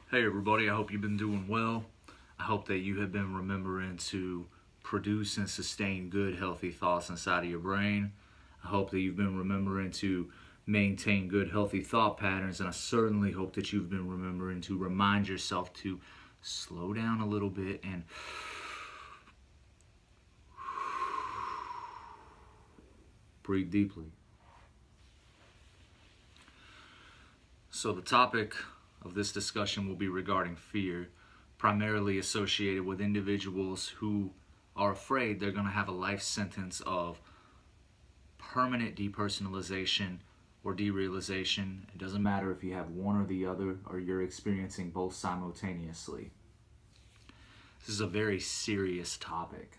Hey everybody, I hope you've been doing well. I hope that you have been remembering to produce and sustain good, healthy thoughts inside of your brain. I hope that you've been remembering to maintain good, healthy thought patterns, and I certainly hope that you've been remembering to remind yourself to slow down a little bit and breathe deeply. So, the topic of this discussion will be regarding fear, primarily associated with individuals who are afraid they're going to have a life sentence of permanent depersonalization or derealization. It doesn't matter if you have one or the other or you're experiencing both simultaneously. This is a very serious topic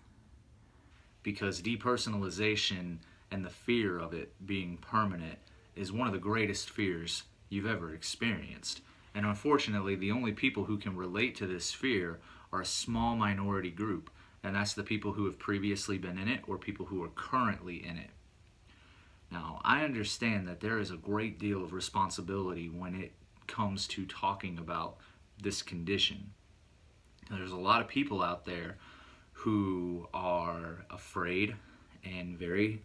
because depersonalization and the fear of it being permanent is one of the greatest fears you've ever experienced. And unfortunately, the only people who can relate to this fear are a small minority group, and that's the people who have previously been in it or people who are currently in it. Now, I understand that there is a great deal of responsibility when it comes to talking about this condition. There's a lot of people out there who are afraid and very,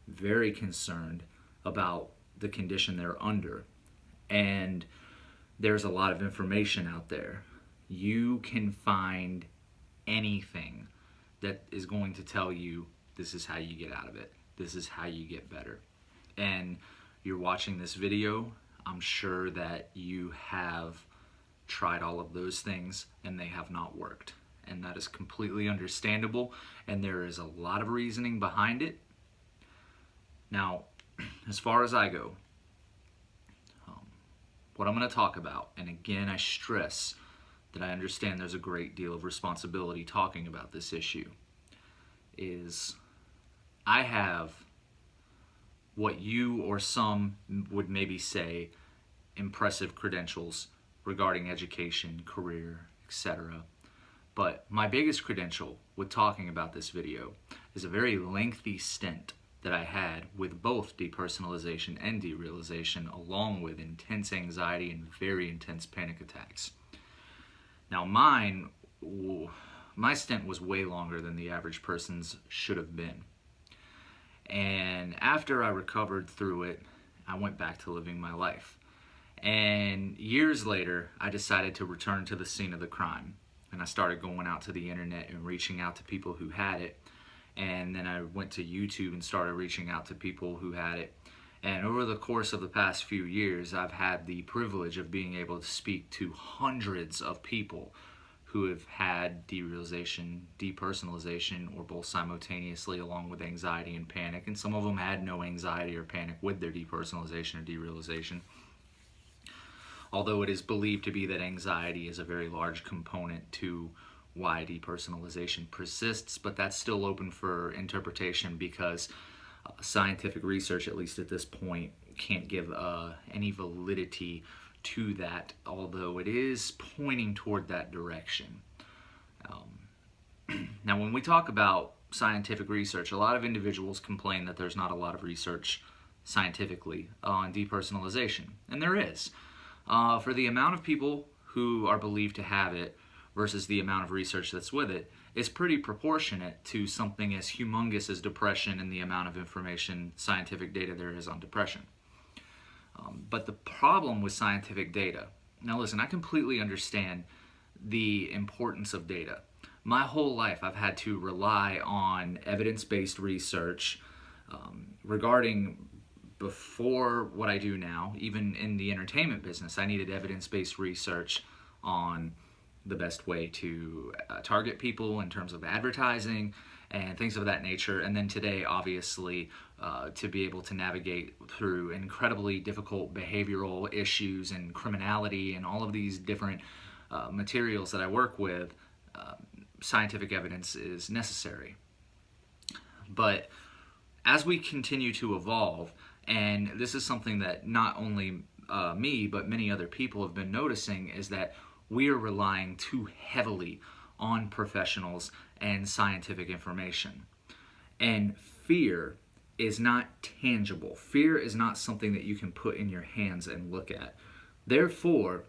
very concerned about the condition they're under. And there's a lot of information out there. You can find anything that is going to tell you this is how you get out of it. This is how you get better. And you're watching this video, I'm sure that you have tried all of those things and they have not worked. And that is completely understandable, and there is a lot of reasoning behind it. Now, as far as I go, what I'm going to talk about, and again I stress that I understand there's a great deal of responsibility talking about this issue, is I have what you or some would maybe say impressive credentials regarding education, career, etc. But my biggest credential with talking about this video is a very lengthy stint that I had with both depersonalization and derealization, along with intense anxiety and very intense panic attacks. Now my stint was way longer than the average person's should have been. And after I recovered through it, I went back to living my life. And years later, I decided to return to the scene of the crime. And I started going out to the internet and reaching out to people who had it. And then I went to YouTube and started reaching out to people who had it. And over the course of the past few years, I've had the privilege of being able to speak to hundreds of people who have had derealization, depersonalization, or both simultaneously, along with anxiety and panic. And some of them had no anxiety or panic with their depersonalization or derealization. Although it is believed to be that anxiety is a very large component to why depersonalization persists, but that's still open for interpretation because scientific research, at least at this point, can't give any validity to that, although it is pointing toward that direction. Now, when we talk about scientific research, a lot of individuals complain that there's not a lot of research scientifically on depersonalization, and there is. For the amount of people who are believed to have it versus the amount of research that's with it, is pretty proportionate to something as humongous as depression and the amount of information, scientific data there is on depression. But the problem with scientific data, now listen, I completely understand the importance of data. My whole life I've had to rely on evidence-based research regarding, before what I do now, even in the entertainment business, I needed evidence-based research on the best way to target people in terms of advertising and things of that nature. And then today, obviously, to be able to navigate through incredibly difficult behavioral issues and criminality and all of these different materials that I work with, scientific evidence is necessary. But as we continue to evolve, and this is something that not only me, but many other people have been noticing, is that we are relying too heavily on professionals and scientific information. And fear is not tangible. Fear is not something that you can put in your hands and look at. Therefore,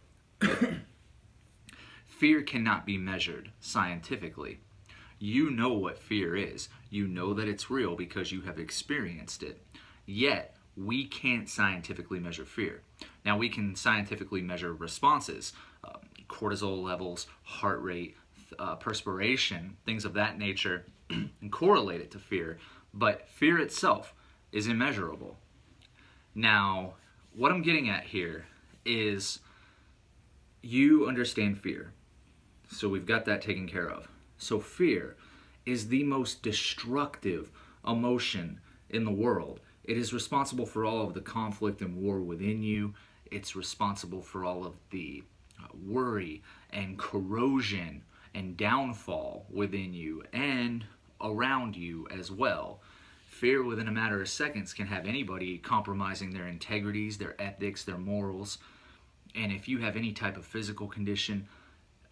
Fear cannot be measured scientifically. You know what fear is. You know that it's real because you have experienced it. Yet, we can't scientifically measure fear. Now, we can scientifically measure responses, cortisol levels, heart rate, perspiration, things of that nature, and correlate it to fear. But fear itself is immeasurable. Now, what I'm getting at here is you understand fear. So we've got that taken care of. So fear is the most destructive emotion in the world. It is responsible for all of the conflict and war within you. It's responsible for all of the worry and corrosion and downfall within you and around you as well. Fear within a matter of seconds can have anybody compromising their integrities, their ethics, their morals. And if you have any type of physical condition,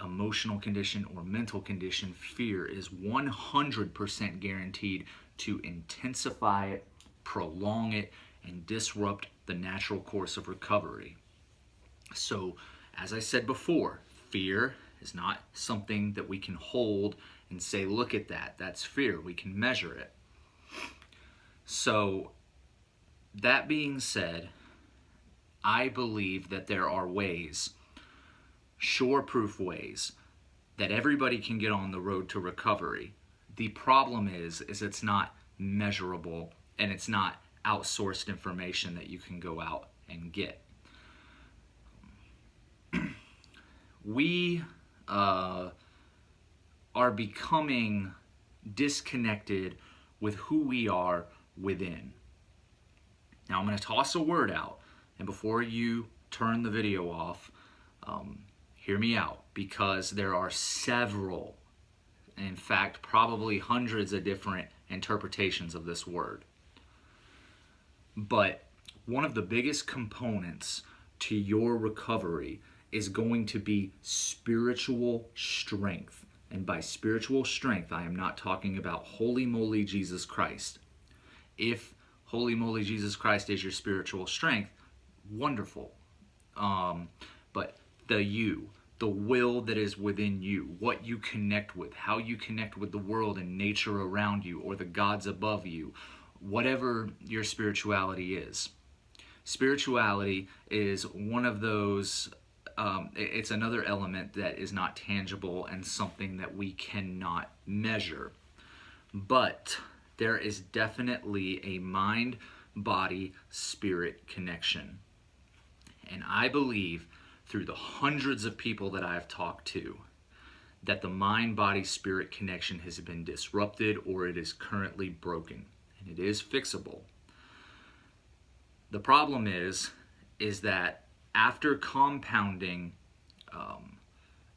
emotional condition, or mental condition, fear is 100% guaranteed to intensify it, prolong it, and disrupt the natural course of recovery. So, as I said before, fear is not something that we can hold and say, look at that, that's fear. We can measure it. So, that being said, I believe that there are ways, sure-proof ways, that everybody can get on the road to recovery. The problem is it's not measurable and it's not outsourced information that you can go out and get. We are becoming disconnected with who we are within. Now I'm going to toss a word out, and before you turn the video off, hear me out, because there are several, in fact probably hundreds of different interpretations of this word. But one of the biggest components to your recovery is going to be spiritual strength. And by spiritual strength, I am not talking about holy moly Jesus Christ. If holy moly Jesus Christ is your spiritual strength, wonderful. But the will that is within you, what you connect with, how you connect with the world and nature around you, or the gods above you, whatever your spirituality is. Spirituality is one of those, it's another element that is not tangible and something that we cannot measure. But there is definitely a mind, body, spirit connection. And I believe through the hundreds of people that I've talked to that the mind, body, spirit connection has been disrupted or it is currently broken. And it is fixable. The problem is that after compounding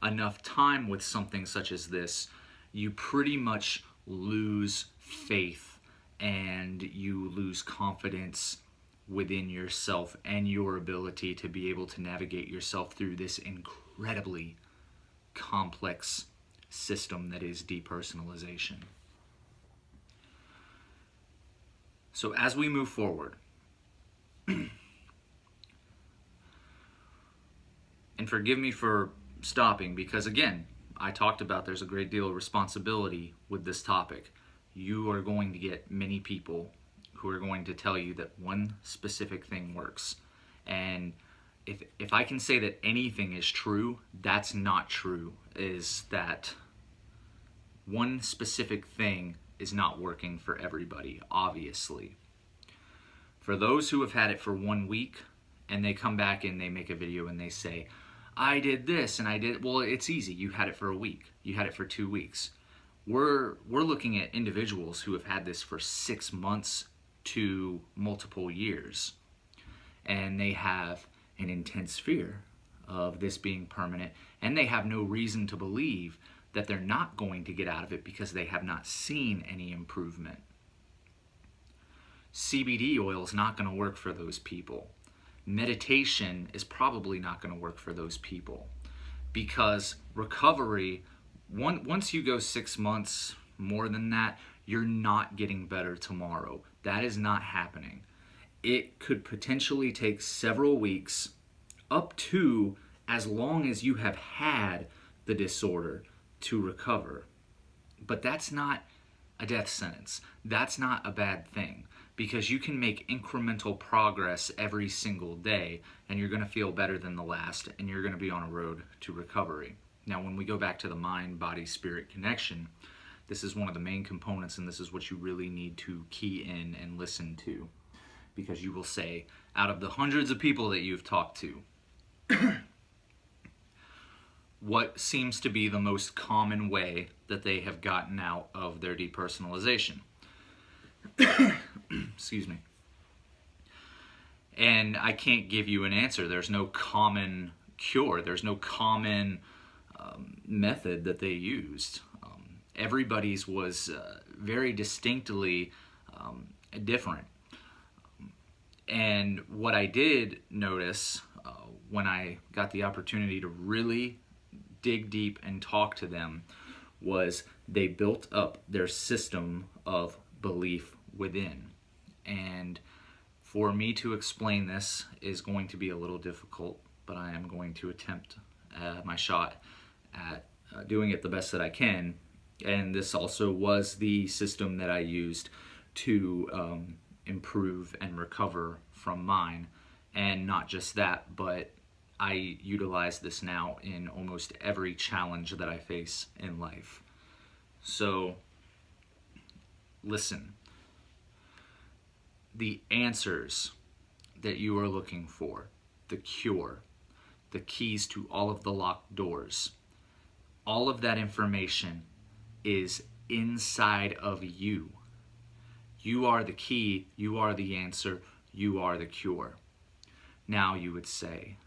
enough time with something such as this, you pretty much lose faith and you lose confidence within yourself and your ability to be able to navigate yourself through this incredibly complex system that is depersonalization. So as we move forward, and forgive me for stopping, because again, I talked about there's a great deal of responsibility with this topic. You are going to get many people who are going to tell you that one specific thing works. And if I can say that anything is true, that's not true, is that one specific thing is not working for everybody, obviously. For those who have had it for 1 week and they come back and they make a video and they say, I did this and I did, well, it's easy. You had it for a week. You had it for 2 weeks. We're looking at individuals who have had this for 6 months to multiple years. And they have an intense fear of this being permanent. And they have no reason to believe that they're not going to get out of it because they have not seen any improvement. CBD oil is not going to work for those people. Meditation is probably not going to work for those people, because recovery, once you go 6 months, more than that, you're not getting better tomorrow. That is not happening. It could potentially take several weeks, up to as long as you have had the disorder to recover. But that's not a death sentence. That's not a bad thing, because you can make incremental progress every single day, and you're going to feel better than the last, and you're going to be on a road to recovery. Now, when we go back to the mind, body, spirit connection, this is one of the main components, and this is what you really need to key in and listen to, because you will say, out of the hundreds of people that you've talked to, what seems to be the most common way that they have gotten out of their depersonalization? Excuse me. And I can't give you an answer. There's no common cure. There's no common method that they used. Everybody's was very distinctly different. And what I did notice when I got the opportunity to really dig deep and talk to them was they built up their system of belief within. And for me to explain this is going to be a little difficult, but I am going to attempt my shot at doing it the best that I can. And this also was the system that I used to improve and recover from mine. And not just that, but I utilize this now in almost every challenge that I face in life. So, listen. The answers that you are looking for, the cure, the keys to all of the locked doors, all of that information is inside of you. You are the key, you are the answer, you are the cure. Now you would say,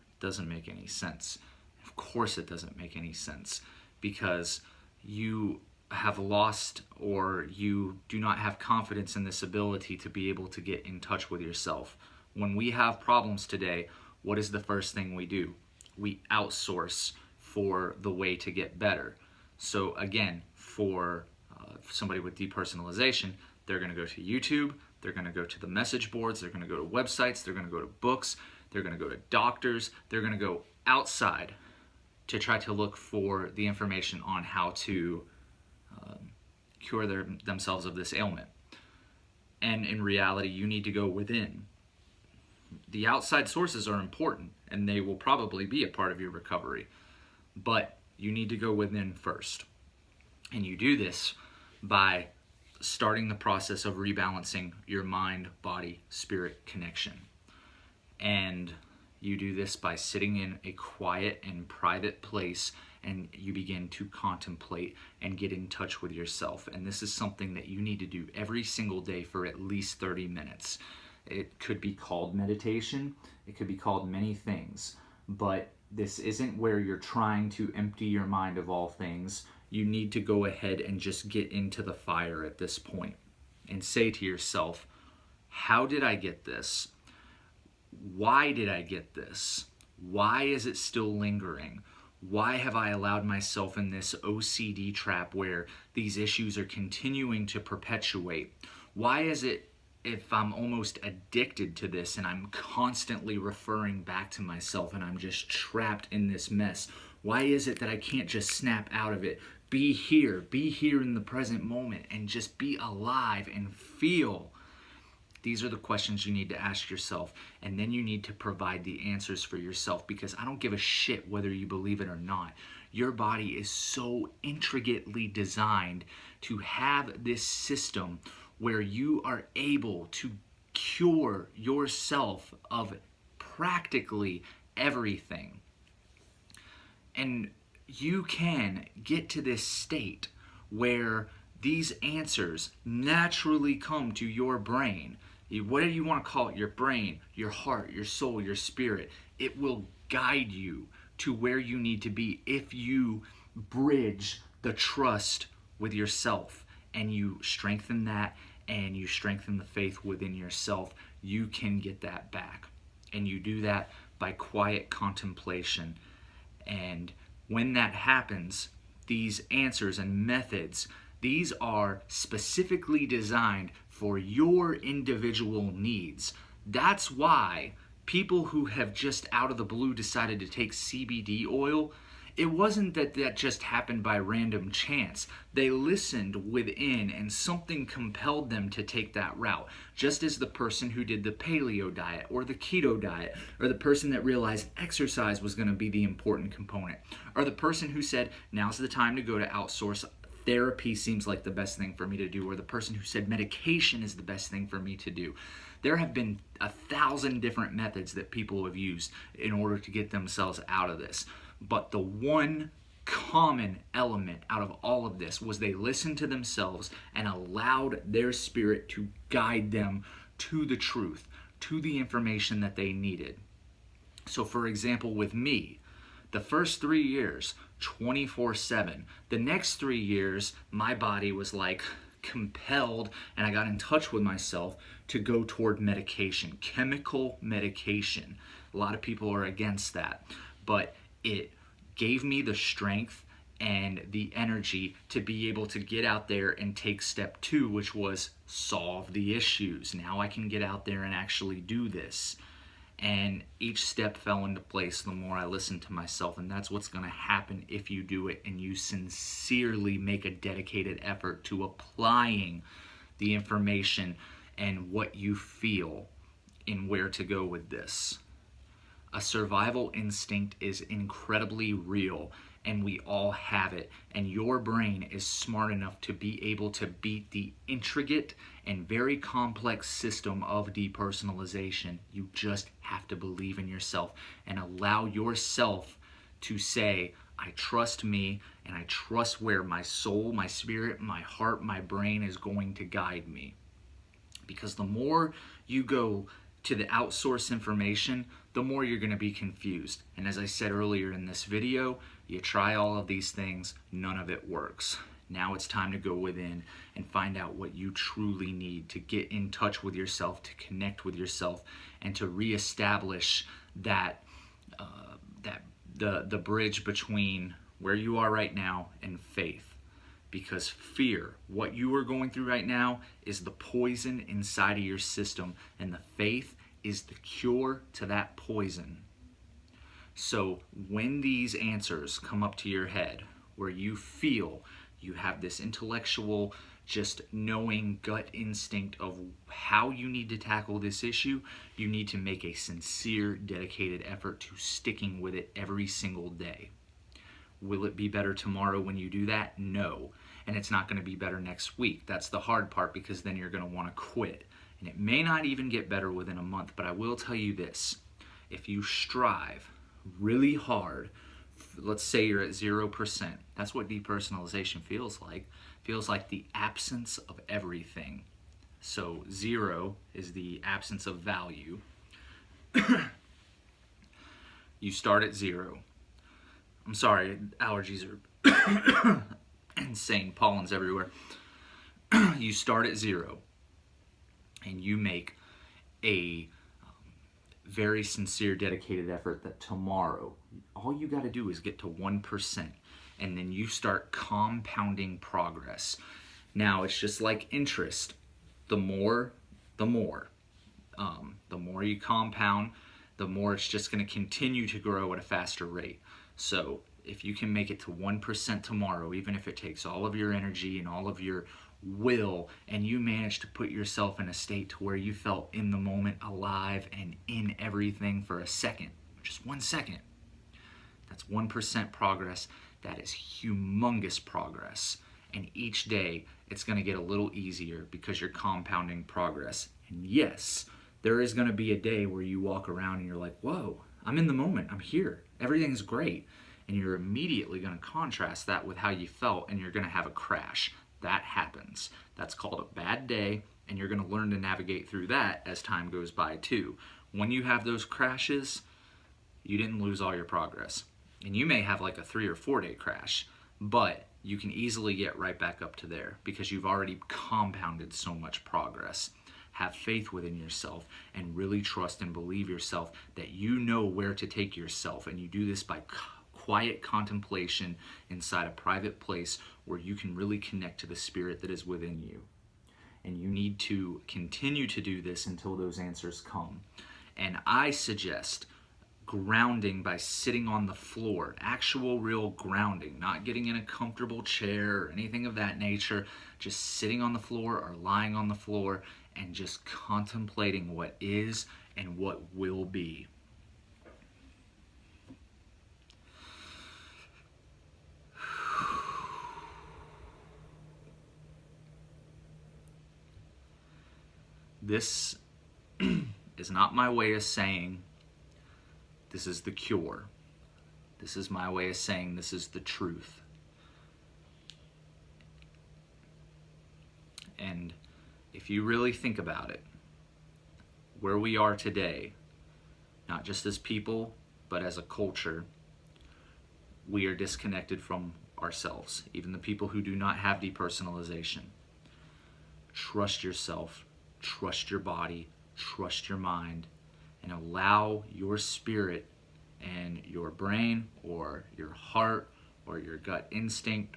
it doesn't make any sense. Of course it doesn't make any sense, because you have lost, or you do not have confidence in this ability to be able to get in touch with yourself. When we have problems today, what is the first thing we do? We outsource for the way to get better. So again, for somebody with depersonalization, they're going to go to YouTube, they're going to go to the message boards, they're going to go to websites, they're going to go to books, they're going to go to doctors, they're going to go outside to try to look for the information on how to cure themselves of this ailment. And in reality, you need to go within. The outside sources are important, and they will probably be a part of your recovery, but you need to go within first. And you do this by starting the process of rebalancing your mind, body, spirit connection. And you do this by sitting in a quiet and private place, and you begin to contemplate and get in touch with yourself. And this is something that you need to do every single day for at least 30 minutes. It could be called meditation, it could be called many things, but this isn't where you're trying to empty your mind of all things. You need to go ahead and just get into the fire at this point and say to yourself, how did I get this? Why did I get this? Why is it still lingering? Why have I allowed myself in this OCD trap where these issues are continuing to perpetuate? Why is it, if I'm almost addicted to this and I'm constantly referring back to myself and I'm just trapped in this mess, why is it that I can't just snap out of it? Be here in the present moment, and just be alive and feel. These are the questions you need to ask yourself, and then you need to provide the answers for yourself, because I don't give a shit whether you believe it or not. Your body is so intricately designed to have this system where you are able to cure yourself of practically everything. And you can get to this state where these answers naturally come to your brain. Whatever you want to call it, your brain, your heart, your soul, your spirit, it will guide you to where you need to be if you bridge the trust with yourself and you strengthen that and you strengthen the faith within yourself. You can get that back. And you do that by quiet contemplation. And when that happens, these answers and methods, these are specifically designed for your individual needs. That's why people who have just out of the blue decided to take CBD oil, It wasn't that that just happened by random chance. They listened within and something compelled them to take that route. Just as the person who did the paleo diet or the keto diet, or the person that realized exercise was going to be the important component, or the person who said, now's the time to go to outsource. Therapy seems like the best thing for me to do, or the person who said medication is the best thing for me to do. There have been 1,000 different methods that people have used in order to get themselves out of this. But the one common element out of all of this was they listened to themselves and allowed their spirit to guide them to the truth, to the information that they needed. So for example, with me, the first 3 years, 24/7. The next 3 years, my body was like compelled, and I got in touch with myself to go toward medication, chemical medication. A lot of people are against that, but it gave me the strength and the energy to be able to get out there and take step 2, which was solve the issues. Now I can get out there and actually do this. And each step fell into place the more I listened to myself, and that's what's going to happen if you do it and you sincerely make a dedicated effort to applying the information and what you feel in where to go with this. A survival instinct is incredibly real, and we all have it, and your brain is smart enough to be able to beat the intricate and very complex system of depersonalization. You just have to believe in yourself and allow yourself to say, I trust me, and I trust where my soul, my spirit, my heart, my brain is going to guide me. Because the more you go to the outsource information, the more you're going to be confused. And as I said earlier in this video, you try all of these things, none of it works. Now it's time to go within and find out what you truly need to get in touch with yourself, to connect with yourself, and to reestablish that the bridge between where you are right now and faith. Because fear, what you are going through right now, is the poison inside of your system, and the faith is the cure to that poison. So when these answers come up to your head, where you feel you have this intellectual, just knowing gut instinct of how you need to tackle this issue, you need to make a sincere, dedicated effort to sticking with it every single day. Will it be better tomorrow when you do that? No. And it's not going to be better next week. That's the hard part, because then you're going to want to quit. And it may not even get better within a month, but I will tell you this. If you strive really hard, let's say you're at 0%, that's what depersonalization feels like. It feels like the absence of everything. So 0 is the absence of value. You start at 0. I'm sorry, allergies are insane, pollen's everywhere. You start at 0, and you make a very sincere, dedicated effort that tomorrow, all you got to do is get to 1%, and then you start compounding progress. Now, it's just like interest. The more you compound, the more it's just going to continue to grow at a faster rate. So if you can make it to 1% tomorrow, even if it takes all of your energy and all of your will, and you manage to put yourself in a state to where you felt in the moment, alive and in everything for a second, just 1 second, that's 1% progress. That is humongous progress. And each day it's going to get a little easier because you're compounding progress. And yes, there is going to be a day where you walk around and you're like, whoa, I'm in the moment, I'm here, everything's great. And you're immediately going to contrast that with how you felt, and you're going to have a crash. That happens. That's called a bad day, and you're going to learn to navigate through that as time goes by too. When you have those crashes, you didn't lose all your progress. And you may have like a 3 or 4 day crash, but you can easily get right back up to there because you've already compounded so much progress. Have faith within yourself and really trust and believe yourself that you know where to take yourself, and you do this by quiet contemplation inside a private place where you can really connect to the spirit that is within you. And you need to continue to do this until those answers come. And I suggest grounding by sitting on the floor, actual real grounding, not getting in a comfortable chair or anything of that nature, just sitting on the floor or lying on the floor and just contemplating what is and what will be. This is not my way of saying this is the cure. This is my way of saying this is the truth. And if you really think about it, where we are today, not just as people, but as a culture, we are disconnected from ourselves, even the people who do not have depersonalization. Trust yourself, trust your body, trust your mind, and allow your spirit and your brain or your heart or your gut instinct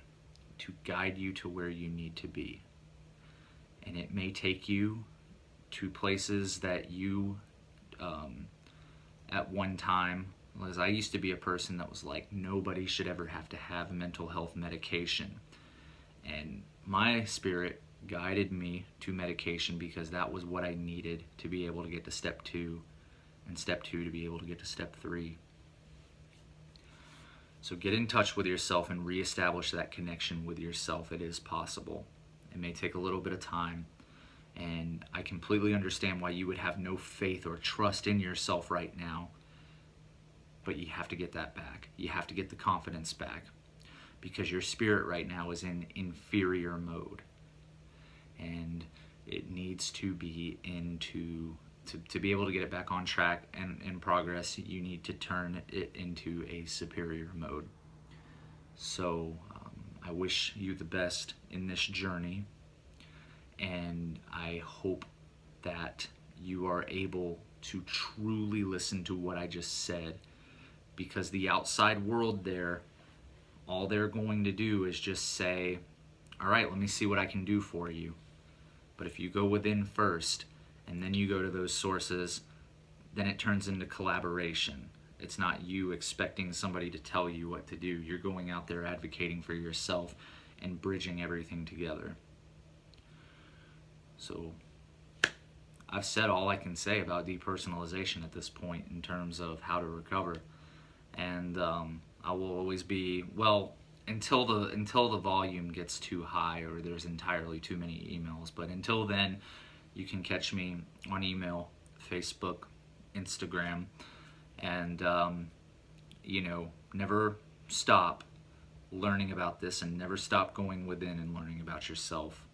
to guide you to where you need to be. And it may take you to places that you, at one time, as I used to be a person that was like, nobody should ever have to have mental health medication. And my spirit guided me to medication because that was what I needed to be able to get to step 2, and step 2 to be able to get to step 3. So get in touch with yourself and reestablish that connection with yourself. It is possible. It may take a little bit of time, and I completely understand why you would have no faith or trust in yourself right now, but you have to get that back. You have to get the confidence back, because your spirit right now is in inferior mode, and it needs to be to be able to get it back on track and in progress. You need to turn it into a superior mode. So I wish you the best in this journey, and I hope that you are able to truly listen to what I just said, because the outside world there, all they're going to do is just say, all right, let me see what I can do for you. But if you go within first and then you go to those sources, then it turns into collaboration. It's not you expecting somebody to tell you what to do. You're going out there advocating for yourself and bridging everything together. So I've said all I can say about depersonalization at this point in terms of how to recover. And I will always be, well, until the volume gets too high or there's entirely too many emails. But until then, you can catch me on email, Facebook, Instagram, and never stop learning about this, and never stop going within and learning about yourself.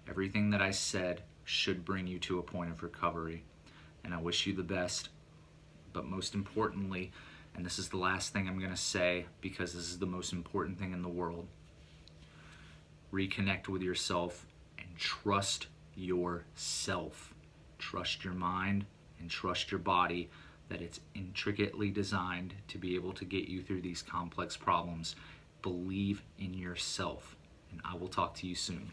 Everything that I said should bring you to a point of recovery, and I wish you the best. But most importantly, and this is the last thing I'm going to say because this is the most important thing in the world, reconnect with yourself and trust yourself. Trust your mind and trust your body, that it's intricately designed to be able to get you through these complex problems. Believe in yourself, and I will talk to you soon.